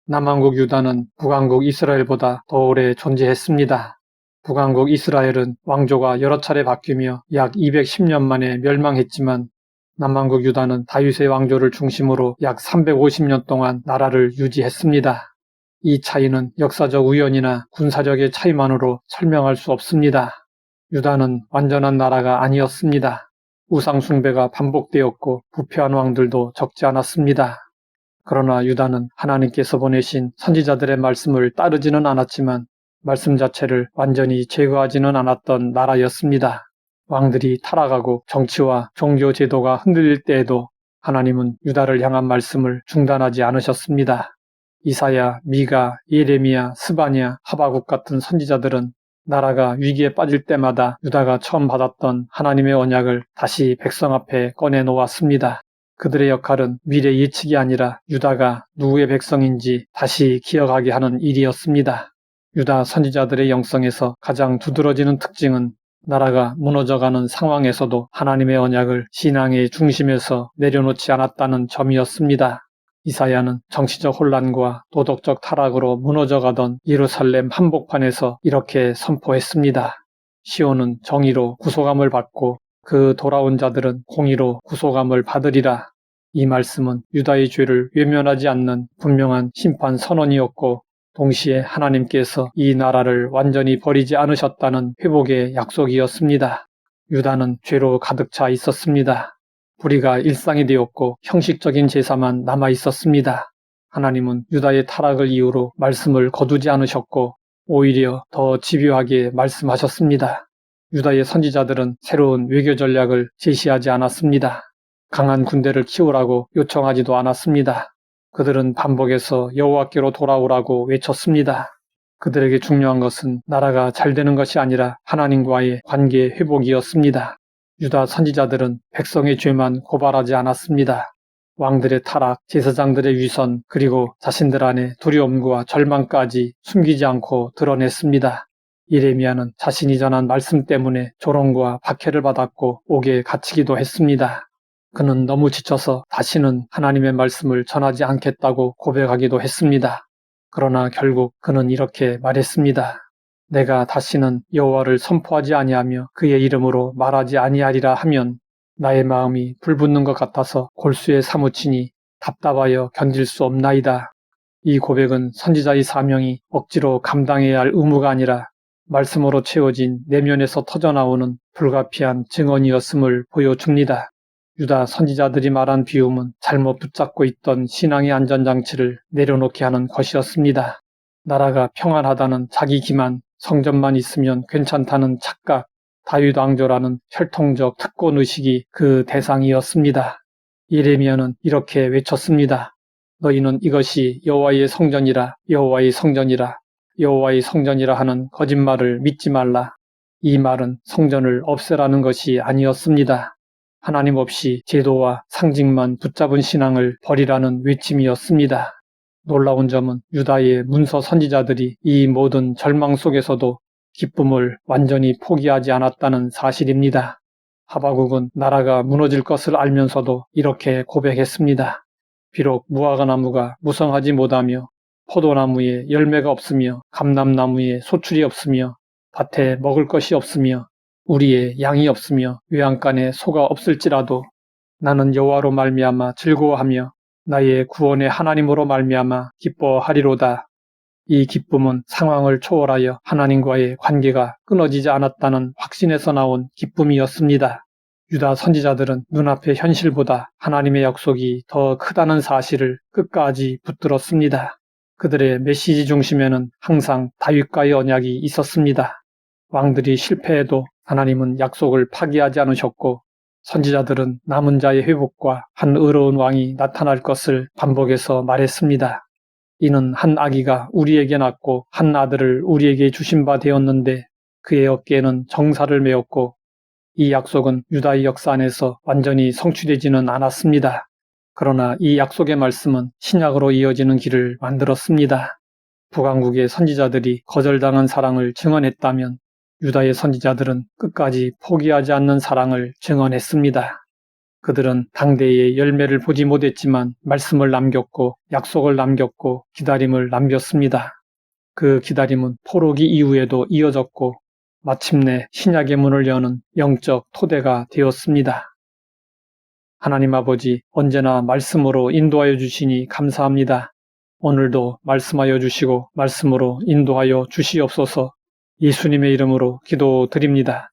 남왕국 유다는 북왕국 이스라엘보다 더 오래 존재했습니다. 북왕국 이스라엘은 왕조가 여러 차례 바뀌며 약 210년 만에 멸망했지만 남왕국 유다는 다윗의 왕조를 중심으로 약 350년 동안 나라를 유지했습니다. 이 차이는 역사적 우연이나 군사력의 차이만으로 설명할 수 없습니다. 유다는 완전한 나라가 아니었습니다. 우상 숭배가 반복되었고 부패한 왕들도 적지 않았습니다. 그러나 유다는 하나님께서 보내신 선지자들의 말씀을 따르지는 않았지만 말씀 자체를 완전히 제거하지는 않았던 나라였습니다. 왕들이 타락하고 정치와 종교 제도가 흔들릴 때에도 하나님은 유다를 향한 말씀을 중단하지 않으셨습니다. 이사야, 미가, 예레미야, 스바냐, 하바국 같은 선지자들은 나라가 위기에 빠질 때마다 유다가 처음 받았던 하나님의 언약을 다시 백성 앞에 꺼내놓았습니다. 그들의 역할은 미래 예측이 아니라 유다가 누구의 백성인지 다시 기억하게 하는 일이었습니다. 유다 선지자들의 영성에서 가장 두드러지는 특징은 나라가 무너져가는 상황에서도 하나님의 언약을 신앙의 중심에서 내려놓지 않았다는 점이었습니다. 이사야는 정치적 혼란과 도덕적 타락으로 무너져가던 예루살렘 한복판에서 이렇게 선포했습니다. 시온은 정의로 구속함을 받고 그 돌아온 자들은 공의로 구속함을 받으리라. 이 말씀은 유다의 죄를 외면하지 않는 분명한 심판 선언이었고 동시에 하나님께서 이 나라를 완전히 버리지 않으셨다는 회복의 약속이었습니다. 유다는 죄로 가득 차 있었습니다. 불의가 일상이 되었고 형식적인 제사만 남아 있었습니다. 하나님은 유다의 타락을 이유로 말씀을 거두지 않으셨고 오히려 더 집요하게 말씀하셨습니다. 유다의 선지자들은 새로운 외교 전략을 제시하지 않았습니다. 강한 군대를 키우라고 요청하지도 않았습니다. 그들은 반복해서 여호와께로 돌아오라고 외쳤습니다. 그들에게 중요한 것은 나라가 잘 되는 것이 아니라 하나님과의 관계 회복이었습니다. 유다 선지자들은 백성의 죄만 고발하지 않았습니다. 왕들의 타락, 제사장들의 위선, 그리고 자신들 안의 두려움과 절망까지 숨기지 않고 드러냈습니다. 예레미야는 자신이 전한 말씀 때문에 조롱과 박해를 받았고 옥에 갇히기도 했습니다. 그는 너무 지쳐서 다시는 하나님의 말씀을 전하지 않겠다고 고백하기도 했습니다. 그러나 결국 그는 이렇게 말했습니다. 내가 다시는 여호와를 선포하지 아니하며 그의 이름으로 말하지 아니하리라 하면 나의 마음이 불붙는 것 같아서 골수에 사무치니 답답하여 견딜 수 없나이다. 이 고백은 선지자의 사명이 억지로 감당해야 할 의무가 아니라 말씀으로 채워진 내면에서 터져나오는 불가피한 증언이었음을 보여줍니다. 유다 선지자들이 말한 비움은 잘못 붙잡고 있던 신앙의 안전장치를 내려놓게 하는 것이었습니다. 나라가 평안하다는 자기 기만, 성전만 있으면 괜찮다는 착각, 다윗 왕조라는 혈통적 특권의식이 그 대상이었습니다. 예레미야는 이렇게 외쳤습니다. 너희는 이것이 여호와의 성전이라, 여호와의 성전이라, 여호와의 성전이라 하는 거짓말을 믿지 말라. 이 말은 성전을 없애라는 것이 아니었습니다. 하나님 없이 제도와 상징만 붙잡은 신앙을 버리라는 외침이었습니다. 놀라운 점은 유다의 문서 선지자들이 이 모든 절망 속에서도 기쁨을 완전히 포기하지 않았다는 사실입니다. 하바국은 나라가 무너질 것을 알면서도 이렇게 고백했습니다. 비록 무화과나무가 무성하지 못하며 포도나무에 열매가 없으며 감람나무에 소출이 없으며 밭에 먹을 것이 없으며 우리의 양이 없으며 외양간에 소가 없을지라도 나는 여호와로 말미암아 즐거워하며 나의 구원의 하나님으로 말미암아 기뻐하리로다. 이 기쁨은 상황을 초월하여 하나님과의 관계가 끊어지지 않았다는 확신에서 나온 기쁨이었습니다. 유다 선지자들은 눈앞의 현실보다 하나님의 약속이 더 크다는 사실을 끝까지 붙들었습니다. 그들의 메시지 중심에는 항상 다윗과의 언약이 있었습니다. 왕들이 실패해도 하나님은 약속을 파기하지 않으셨고 선지자들은 남은 자의 회복과 한 의로운 왕이 나타날 것을 반복해서 말했습니다. 이는 한 아기가 우리에게 낳고 한 아들을 우리에게 주신 바 되었는데 그의 어깨에는 정사를 메었고 이 약속은 유다의 역사 안에서 완전히 성취되지는 않았습니다. 그러나 이 약속의 말씀은 신약으로 이어지는 길을 만들었습니다. 북왕국의 선지자들이 거절당한 사랑을 증언했다면 유다의 선지자들은 끝까지 포기하지 않는 사랑을 증언했습니다. 그들은 당대의 열매를 보지 못했지만 말씀을 남겼고 약속을 남겼고 기다림을 남겼습니다. 그 기다림은 포로기 이후에도 이어졌고 마침내 신약의 문을 여는 영적 토대가 되었습니다. 하나님 아버지, 언제나 말씀으로 인도하여 주시니 감사합니다. 오늘도 말씀하여 주시고 말씀으로 인도하여 주시옵소서. 예수님의 이름으로 기도드립니다.